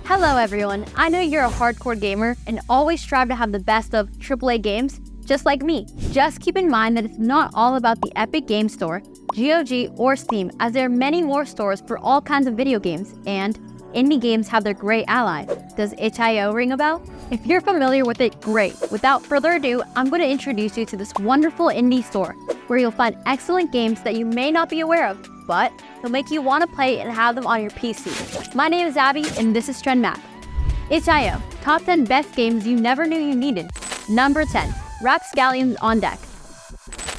Hello everyone, I know you're a hardcore gamer and always strive to have the best of AAA games, just like me. Just keep in mind that it's not all about the Epic Game Store, GOG, or Steam, as there are many more stores for all kinds of video games, and indie games have their great ally. Does itchio ring a bell? If you're familiar with it, great. Without further ado, I'm going to introduce you to this wonderful indie store, where you'll find excellent games that you may not be aware of, but they'll make you want to play and have them on your PC. My name is Abby, and this is Trend Map. Itchio, top 10 best games you never knew you needed. Number 10, Scallions on deck.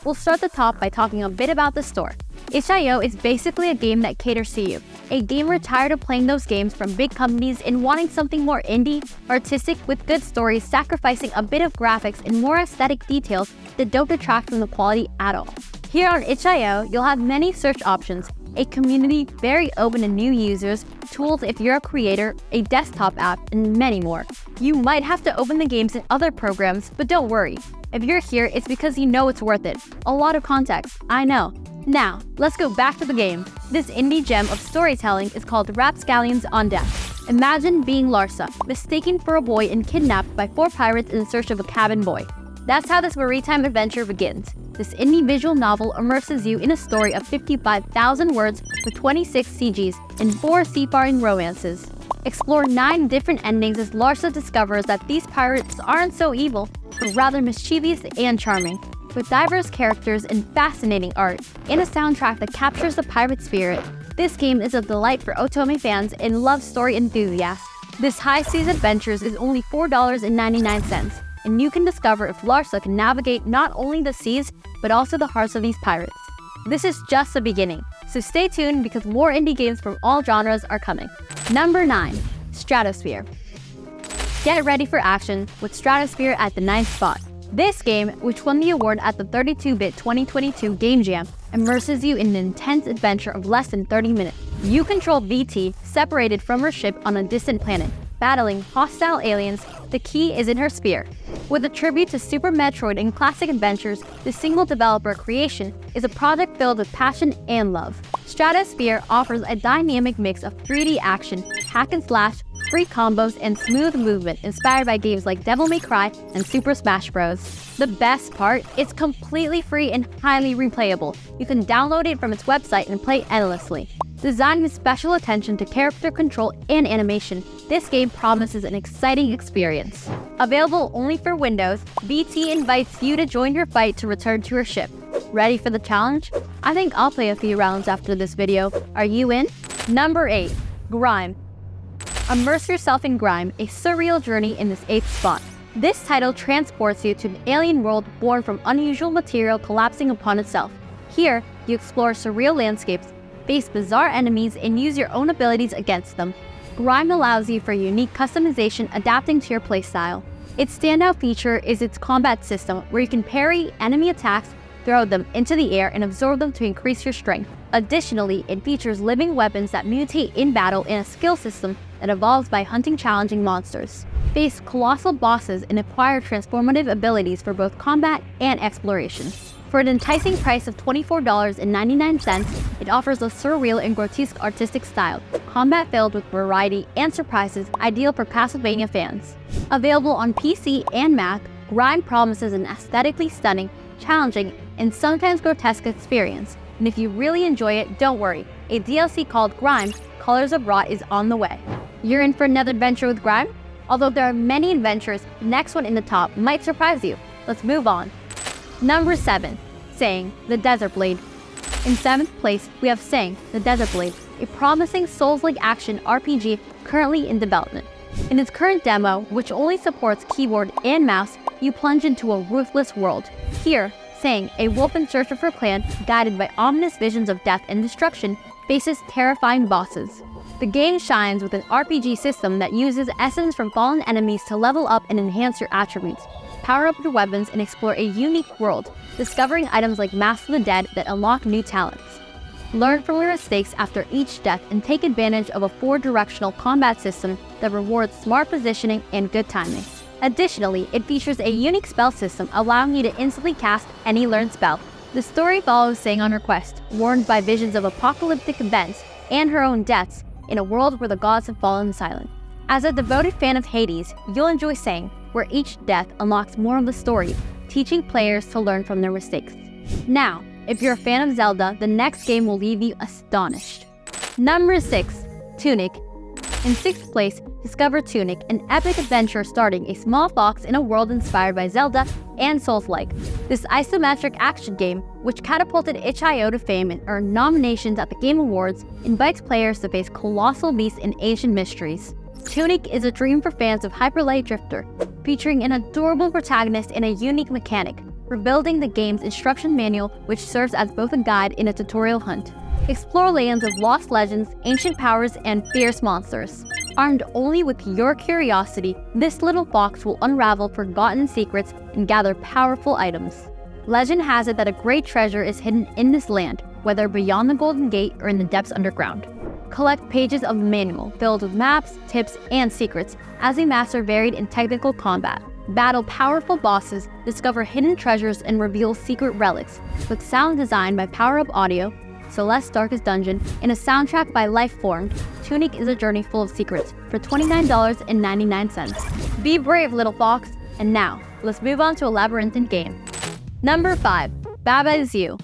We'll start the top by talking a bit about the store. Itchio is basically a game that caters to you, a gamer tired of playing those games from big companies and wanting something more indie, artistic, with good stories, sacrificing a bit of graphics and more aesthetic details that don't detract from the quality at all. Here on itchio, you'll have many search options, a community very open to new users, tools if you're a creator, a desktop app, and many more. You might have to open the games in other programs, but don't worry. If you're here, it's because you know it's worth it. A lot of context, I know. Now, let's go back to the game. This indie gem of storytelling is called Scallions on deck. Imagine being Larsa, mistaken for a boy and kidnapped by 4 pirates in search of a cabin boy. That's how this maritime adventure begins. This indie visual novel immerses you in a story of 55,000 words with 26 CGs and 4 seafaring romances. Explore 9 different endings as Larsa discovers that these pirates aren't so evil, but rather mischievous and charming. With diverse characters and fascinating art, and a soundtrack that captures the pirate spirit, this game is a delight for otome fans and love story enthusiasts. This high seas adventures is only $4.99, and you can discover if Larsa can navigate not only the seas, but also the hearts of these pirates. This is just the beginning, so stay tuned because more indie games from all genres are coming. Number 9, Stratosphere. Get ready for action with Stratosphere at the 9th spot. This game, which won the award at the 32-bit 2022 Game Jam, immerses you in an intense adventure of less than 30 minutes. You control VT, separated from her ship on a distant planet, battling hostile aliens. The key is in her spear. With a tribute to Super Metroid and classic adventures, the single-developer creation is a project filled with passion and love. Stratosphere offers a dynamic mix of 3D action, hack and slash, free combos, and smooth movement inspired by games like Devil May Cry and Super Smash Bros. The best part, it's completely free and highly replayable. You can download it from its website and play endlessly. Designed with special attention to character control and animation, this game promises an exciting experience. Available only for Windows, BT invites you to join your fight to return to her ship. Ready for the challenge? I think I'll play a few rounds after this video. Are you in? Number 8, Grime. Immerse yourself in Grime, a surreal journey in this 8th spot. This title transports you to an alien world born from unusual material collapsing upon itself. Here, you explore surreal landscapes, face bizarre enemies, and use your own abilities against them. Grime allows you for unique customization adapting to your playstyle. Its standout feature is its combat system, where you can parry enemy attacks, throw them into the air, and absorb them to increase your strength. Additionally, it features living weapons that mutate in battle and a skill system that evolves by hunting challenging monsters. Face colossal bosses and acquire transformative abilities for both combat and exploration. For an enticing price of $24.99, it offers a surreal and grotesque artistic style, combat filled with variety and surprises, ideal for Castlevania fans. Available on PC and Mac, Grime promises an aesthetically stunning, challenging, and sometimes grotesque experience. And if you really enjoy it, don't worry. A DLC called Grime, Colors of Rot is on the way. You're in for another adventure with Grime? Although there are many adventures, the next one in the top might surprise you. Let's move on. Number 7, Sang, the Desert Blade. In 7th place, we have Sang, the Desert Blade, a promising Souls-like action RPG currently in development. In its current demo, which only supports keyboard and mouse, you plunge into a ruthless world. Here, Sang, a wolf in search of her clan, guided by ominous visions of death and destruction, faces terrifying bosses. The game shines with an RPG system that uses essence from fallen enemies to level up and enhance your attributes, power up your weapons, and explore a unique world, discovering items like Mask of the Dead that unlock new talents. Learn from your mistakes after each death and take advantage of a 4-directional combat system that rewards smart positioning and good timing. Additionally, it features a unique spell system allowing you to instantly cast any learned spell. The story follows Sang on her quest, warned by visions of apocalyptic events and her own deaths in a world where the gods have fallen silent. As a devoted fan of Hades, you'll enjoy saying, where each death unlocks more of the story, teaching players to learn from their mistakes. Now, if you're a fan of Zelda, the next game will leave you astonished. Number 6. Tunic. In 6th place, discover Tunic, an epic adventure starting a small fox in a world inspired by Zelda and Souls-like. This isometric action game, which catapulted itchio to fame and earned nominations at the Game Awards, invites players to face colossal beasts and ancient mysteries. Tunic is a dream for fans of Hyper Light Drifter, featuring an adorable protagonist and a unique mechanic, rebuilding the game's instruction manual, which serves as both a guide and a tutorial hunt. Explore lands of lost legends, ancient powers, and fierce monsters. Armed only with your curiosity, this little fox will unravel forgotten secrets and gather powerful items. Legend has it that a great treasure is hidden in this land, whether beyond the Golden Gate or in the depths underground. Collect pages of the manual filled with maps, tips, and secrets as you master varied and technical combat. Battle powerful bosses, discover hidden treasures, and reveal secret relics. With sound designed by Power Up Audio, Celeste's Darkest Dungeon, and a soundtrack by Lifeformed, Tunic is a journey full of secrets for $29.99. Be brave, little fox! And now, let's move on to a labyrinthine game. Number 5. Baba Is You.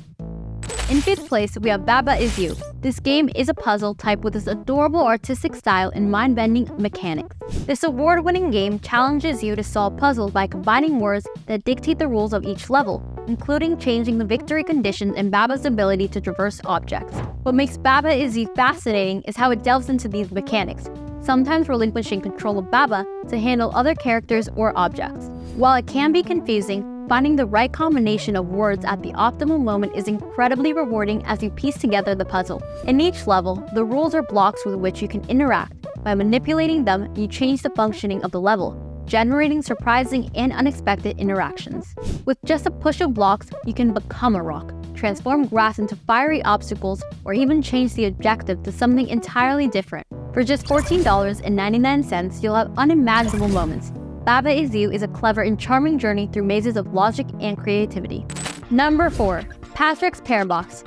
In 5th place, we have Baba Is You. This game is a puzzle type with its adorable artistic style and mind-bending mechanics. This award-winning game challenges you to solve puzzles by combining words that dictate the rules of each level, including changing the victory conditions and Baba's ability to traverse objects. What makes Baba Is You fascinating is how it delves into these mechanics, sometimes relinquishing control of Baba to handle other characters or objects. While it can be confusing, finding the right combination of words at the optimal moment is incredibly rewarding as you piece together the puzzle. In each level, the rules are blocks with which you can interact. By manipulating them, you change the functioning of the level, generating surprising and unexpected interactions. With just a push of blocks, you can become a rock, transform grass into fiery obstacles, or even change the objective to something entirely different. For just $14.99, you'll have unimaginable moments. Baba Is You is a clever and charming journey through mazes of logic and creativity. Number 4. Patrick's Parabox.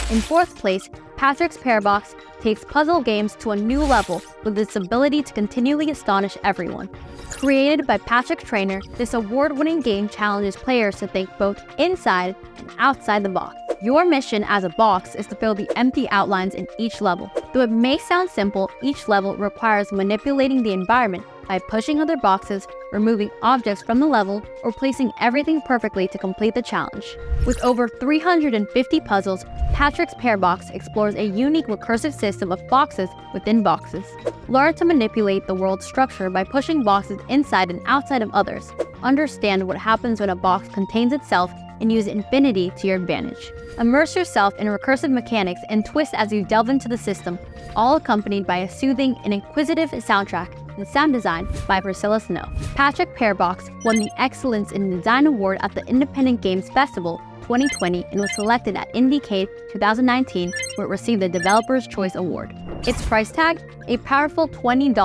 In 4th place, Patrick's Parabox takes puzzle games to a new level with its ability to continually astonish everyone. Created by Patrick Traynor, this award-winning game challenges players to think both inside and outside the box. Your mission as a box is to fill the empty outlines in each level. Though it may sound simple, each level requires manipulating the environment by pushing other boxes, removing objects from the level, or placing everything perfectly to complete the challenge. With over 350 puzzles, Patrick's Parabox explores a unique recursive system of boxes within boxes. Learn to manipulate the world's structure by pushing boxes inside and outside of others. Understand what happens when a box contains itself and use infinity to your advantage. Immerse yourself in recursive mechanics and twists as you delve into the system, all accompanied by a soothing and inquisitive soundtrack and sound design by Priscilla Snow. Patrick Parabox won the Excellence in Design Award at the Independent Games Festival 2020 and was selected at IndieCade 2019, where it received the Developer's Choice Award. Its price tag? A powerful $20,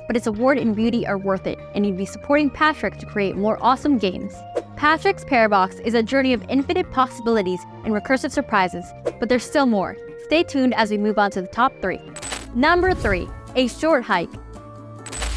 but its award and beauty are worth it, and you'd be supporting Patrick to create more awesome games. Patrick's Parabox is a journey of infinite possibilities and recursive surprises, but there's still more. Stay tuned as we move on to the top 3. Number 3. A Short Hike.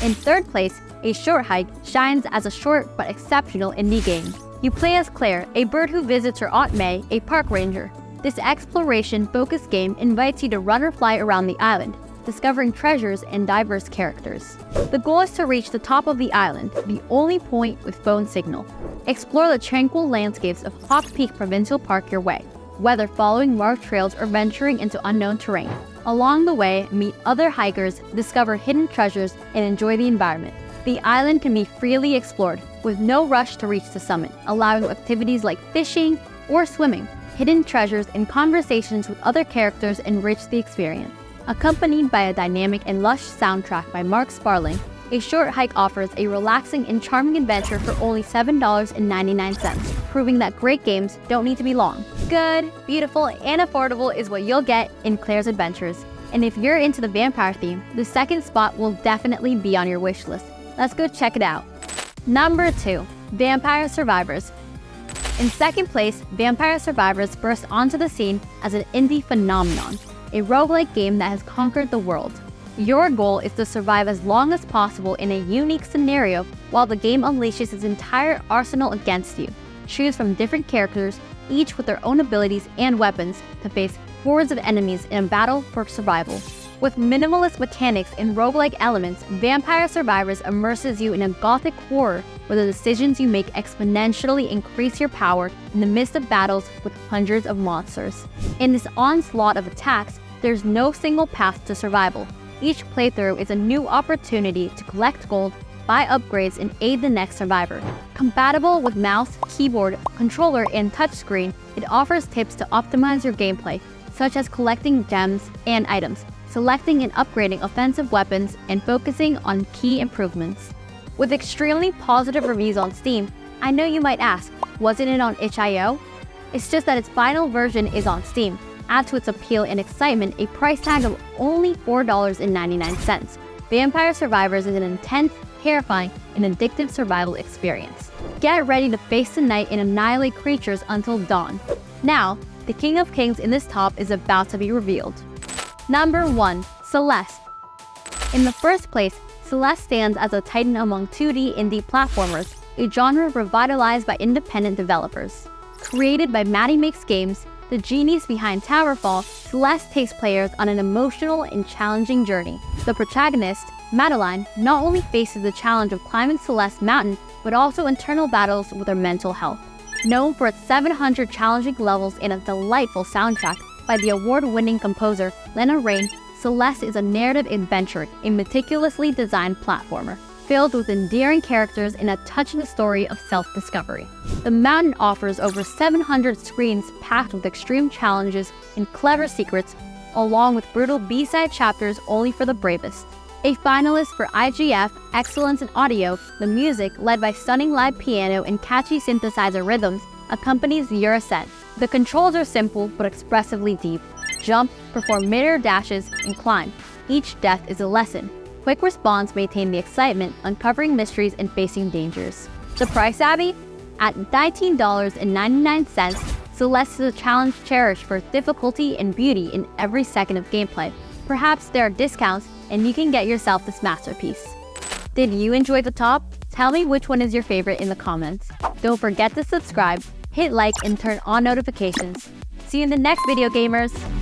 In 3rd place, A Short Hike shines as a short but exceptional indie game. You play as Claire, a bird who visits her Aunt May, a park ranger. This exploration-focused game invites you to run or fly around the island, discovering treasures and diverse characters. The goal is to reach the top of the island, the only point with phone signal. Explore the tranquil landscapes of Hawk Peak Provincial Park your way, whether following marked trails or venturing into unknown terrain. Along the way, meet other hikers, discover hidden treasures, and enjoy the environment. The island can be freely explored, with no rush to reach the summit, allowing activities like fishing or swimming. Hidden treasures and conversations with other characters enrich the experience. Accompanied by a dynamic and lush soundtrack by Mark Sparling, A Short Hike offers a relaxing and charming adventure for only $7.99, proving that great games don't need to be long. Good, beautiful, and affordable is what you'll get in Claire's Adventures. And if you're into the vampire theme, the second spot will definitely be on your wish list. Let's go check it out. Number 2. Vampire Survivors. In 2nd place, Vampire Survivors burst onto the scene as an indie phenomenon, a roguelike game that has conquered the world. Your goal is to survive as long as possible in a unique scenario while the game unleashes its entire arsenal against you. Choose from different characters, each with their own abilities and weapons, to face hordes of enemies in a battle for survival. With minimalist mechanics and roguelike elements, Vampire Survivors immerses you in a gothic horror where the decisions you make exponentially increase your power in the midst of battles with hundreds of monsters. In this onslaught of attacks, there's no single path to survival. Each playthrough is a new opportunity to collect gold, buy upgrades, and aid the next survivor. Compatible with mouse, keyboard, controller, and touchscreen, it offers tips to optimize your gameplay, such as collecting gems and items, selecting and upgrading offensive weapons, and focusing on key improvements. With extremely positive reviews on Steam, I know you might ask, wasn't it on itchio? It's just that its final version is on Steam. Add to its appeal and excitement a price tag of only $4.99. Vampire Survivors is an intense, terrifying, and addictive survival experience. Get ready to face the night and annihilate creatures until dawn. Now, the King of Kings in this top is about to be revealed. Number 1. Celeste. In the first place, Celeste stands as a titan among 2D indie platformers, a genre revitalized by independent developers. Created by Maddie Makes Games, the genius behind Towerfall, Celeste takes players on an emotional and challenging journey. The protagonist, Madeline, not only faces the challenge of climbing Celeste Mountain, but also internal battles with her mental health. Known for its 700 challenging levels and a delightful soundtrack by the award-winning composer Lena Raine, Celeste is a narrative adventure, a meticulously designed platformer, filled with endearing characters and a touching story of self-discovery. The mountain offers over 700 screens packed with extreme challenges and clever secrets, along with brutal B-side chapters only for the bravest. A finalist for IGF Excellence in Audio, the music, led by stunning live piano and catchy synthesizer rhythms, accompanies your ascent. The controls are simple but expressively deep. Jump, perform mid-air dashes, and climb. Each death is a lesson. Quick response maintain the excitement, uncovering mysteries and facing dangers. The price, Abby? At $19.99, Celeste is a challenge cherished for its difficulty and beauty in every second of gameplay. Perhaps there are discounts and you can get yourself this masterpiece. Did you enjoy the top? Tell me which one is your favorite in the comments. Don't forget to subscribe, hit like, and turn on notifications. See you in the next video, gamers!